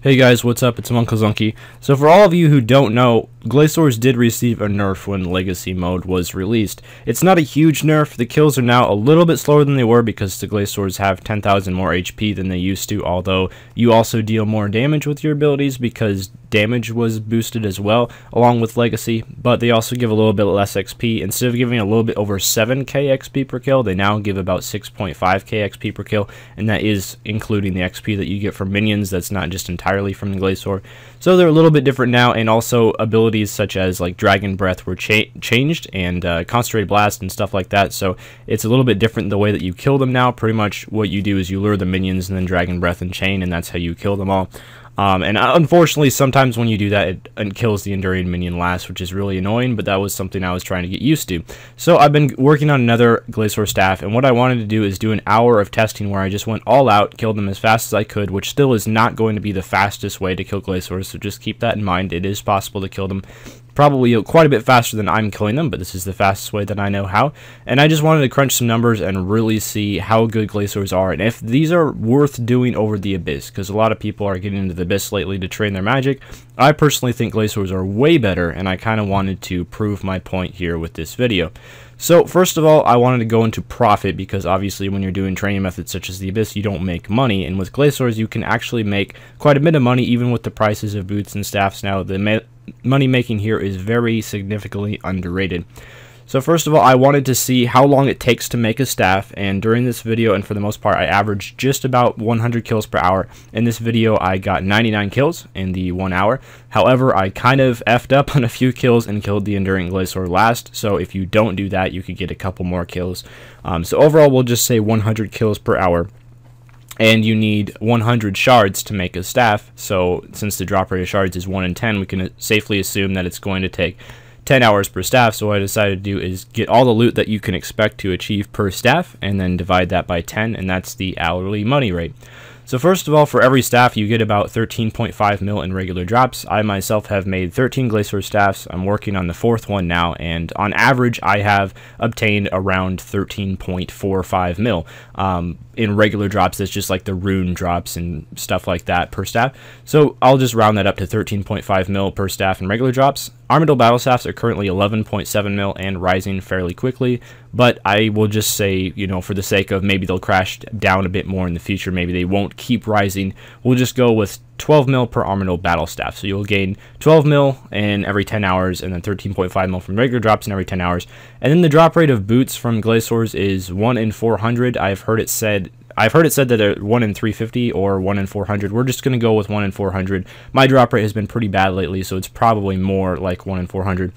Hey guys, what's up? It's munclesonkey. So for all of you who don't know, Glacors did receive a nerf when Legacy mode was released. It's not a huge nerf. The kills are now a little bit slower than they were because the Glacors have 10,000 more HP than they used to, although you also deal more damage with your abilities because damage was boosted as well along with Legacy, but they also give a little bit less XP. Instead of giving a little bit over 7k XP per kill, they now give about 6.5k XP per kill, and that is including the XP that you get from minions. That's not just entirely from the Glacor. So they're a little bit different now, and also abilities such as like Dragon Breath were changed, and Concentrated Blast and stuff like that. So it's a little bit different the way that you kill them now. Pretty much what you do is you lure the minions and then Dragon Breath and Chain, and that's how you kill them all. And unfortunately, sometimes when you do that, it kills the Enduring minion last, which is really annoying, but that was something I was trying to get used to. So I've been working on another Glacor staff, and what I wanted to do is do an hour of testing where I just went all out, killed them as fast as I could, which still is not going to be the fastest way to kill Glacors, so just keep that in mind. It is possible to kill them probably quite a bit faster than I'm killing them, but this is the fastest way that I know how. And I just wanted to crunch some numbers and really see how good Glacors are, and if these are worth doing over the Abyss, because a lot of people are getting into the Abyss lately to train their magic. I personally think Glacors are way better, and I kind of wanted to prove my point here with this video. So first of all, I wanted to go into profit, because obviously when you're doing training methods such as the Abyss, you don't make money, and with Glacors you can actually make quite a bit of money even with the prices of boots and staffs now. The money making here is very significantly underrated. So first of all, I wanted to see how long it takes to make a staff, and during this video, and for the most part, I averaged just about 100 kills per hour. In this video, I got 99 kills in the 1 hour. However, I kind of effed up on a few kills and killed the Enduring Glacor last, so if you don't do that, you could get a couple more kills. So overall, we'll just say 100 kills per hour. And you need 100 shards to make a staff, so since the drop rate of shards is 1 in 10, we can safely assume that it's going to take 10 hours per staff. So what I decided to do is get all the loot that you can expect to achieve per staff, and then divide that by 10, and that's the hourly money rate. So first of all, for every staff, you get about 13.5 mil in regular drops. I myself have made 13 Glacor staffs. I'm working on the 4th one now, and on average, I have obtained around 13.45 mil. In regular drops, that's just like the rune drops and stuff like that per staff. So I'll just round that up to 13.5 mil per staff in regular drops. Armadillo battle staffs are currently 11.7 mil and rising fairly quickly, but I will just say, you know, for the sake of maybe they'll crash down a bit more in the future, maybe they won't keep rising, we'll just go with 12 mil per Armadillo battle staff. So you'll gain 12 mil in every 10 hours, and then 13.5 mil from regular drops in every 10 hours. And then the drop rate of boots from Glacors is 1 in 400. I've heard it said that they're 1 in 350 or 1 in 400. We're just going to go with 1 in 400. My drop rate has been pretty bad lately, so it's probably more like 1 in 400.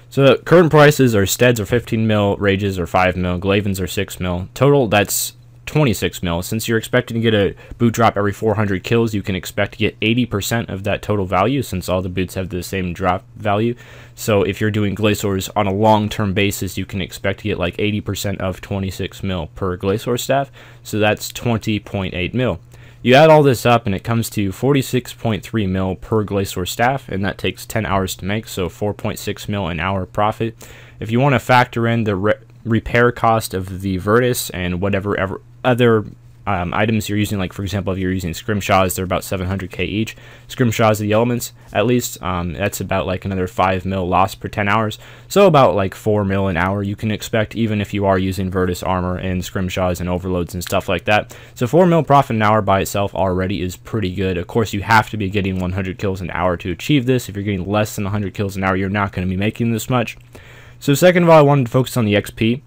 So the current prices are Steads are 15 mil, Rages are 5 mil, Glavens are 6 mil. Total, that's 26 mil. Since you're expecting to get a boot drop every 400 kills, you can expect to get 80% of that total value, since all the boots have the same drop value. So if you're doing Glacors on a long-term basis, you can expect to get like 80% of 26 mil per Glacor staff. So that's 20.8 mil. You add all this up and it comes to 46.3 mil per Glacor staff, and that takes 10 hours to make, so 4.6 mil an hour profit. If you want to factor in the repair cost of the Virtus and whatever other items you're using, like for example, if you're using Scrimshaws, they're about 700k each. Scrimshaws of the elements, at least, that's about like another 5 mil loss per 10 hours, so about like 4 mil an hour you can expect, even if you are using Virtus armor and Scrimshaws and overloads and stuff like that. So 4 mil profit an hour by itself already is pretty good. Of course, you have to be getting 100 kills an hour to achieve this. If you're getting less than 100 kills an hour, you're not going to be making this much. So second of all, I wanted to focus on the XP.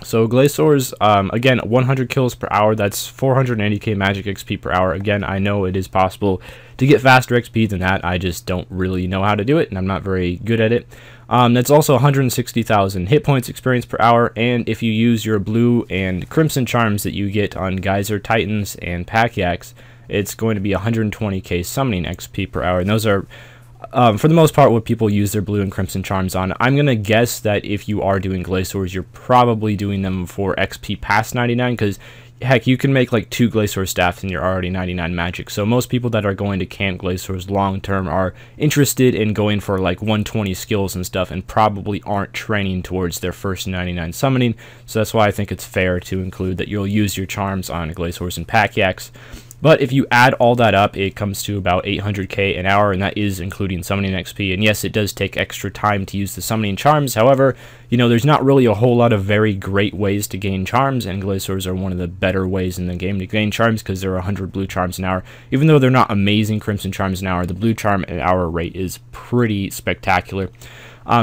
So Glacors, again, 100 kills per hour, that's 480k magic XP per hour. Again, I know it is possible to get faster XP than that. I just don't really know how to do it, and I'm not very good at it. That's also 160,000 hit points experience per hour, and if you use your blue and crimson charms that you get on Geyser Titans and Pack-Yaks, it's going to be 120k summoning XP per hour, and those are for the most part what people use their blue and crimson charms on. I'm going to guess that if you are doing Glacors, you're probably doing them for XP past 99, because heck, you can make like 2 Glacor staffs and you're already 99 magic. So most people that are going to camp Glacors long term are interested in going for like 120 skills and stuff, and probably aren't training towards their first 99 summoning. So that's why I think it's fair to include that you'll use your charms on Glacors and Pack-Yaks. But if you add all that up, it comes to about 800k an hour, and that is including summoning XP. And yes, it does take extra time to use the summoning charms. However, you know, there's not really a whole lot of very great ways to gain charms, and Glacors are one of the better ways in the game to gain charms because they're 100 blue charms an hour. Even though they're not amazing crimson charms an hour, the blue charm an hour rate is pretty spectacular.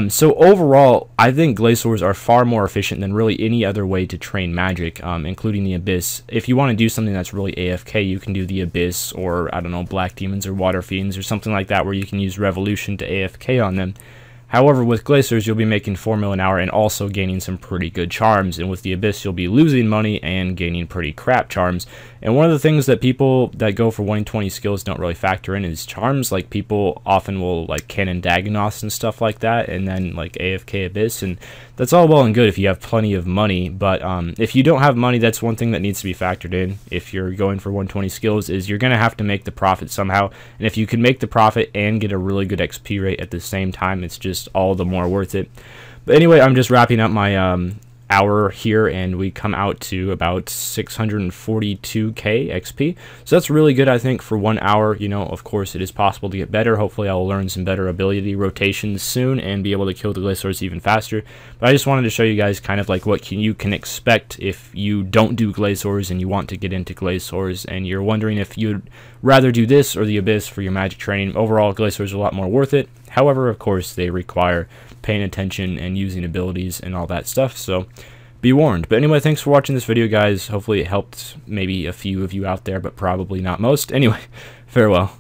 So overall, I think Glacors are far more efficient than really any other way to train magic, including the Abyss. If you want to do something that's really AFK, you can do the Abyss, or I don't know, Black Demons or Water Fiends or something like that, where you can use Revolution to AFK on them. However, with Glacors, you'll be making 4 mil an hour and also gaining some pretty good charms. And with the Abyss, you'll be losing money and gaining pretty crap charms. And one of the things that people that go for 120 skills don't really factor in is charms. Like, people often will, like, Cannon Dagonoths and stuff like that, and then, like, AFK Abyss. And that's all well and good if you have plenty of money. But if you don't have money, that's one thing that needs to be factored in if you're going for 120 skills, is you're going to have to make the profit somehow. And if you can make the profit and get a really good XP rate at the same time, it's just all the more worth it. But anyway, I'm just wrapping up my hour here, and we come out to about 642k XP. So that's really good, I think, for 1 hour. You know, of course, it is possible to get better. Hopefully, I'll learn some better ability rotations soon and be able to kill the Glacors even faster. But I just wanted to show you guys kind of like what you can expect if you don't do Glacors and you want to get into Glacors, and you're wondering if you'd rather do this or the Abyss for your magic training. Overall, Glacors are a lot more worth it. However, of course, they require paying attention and using abilities and all that stuff, so be warned. But anyway, thanks for watching this video, guys. Hopefully it helped maybe a few of you out there, but probably not most. Anyway, farewell.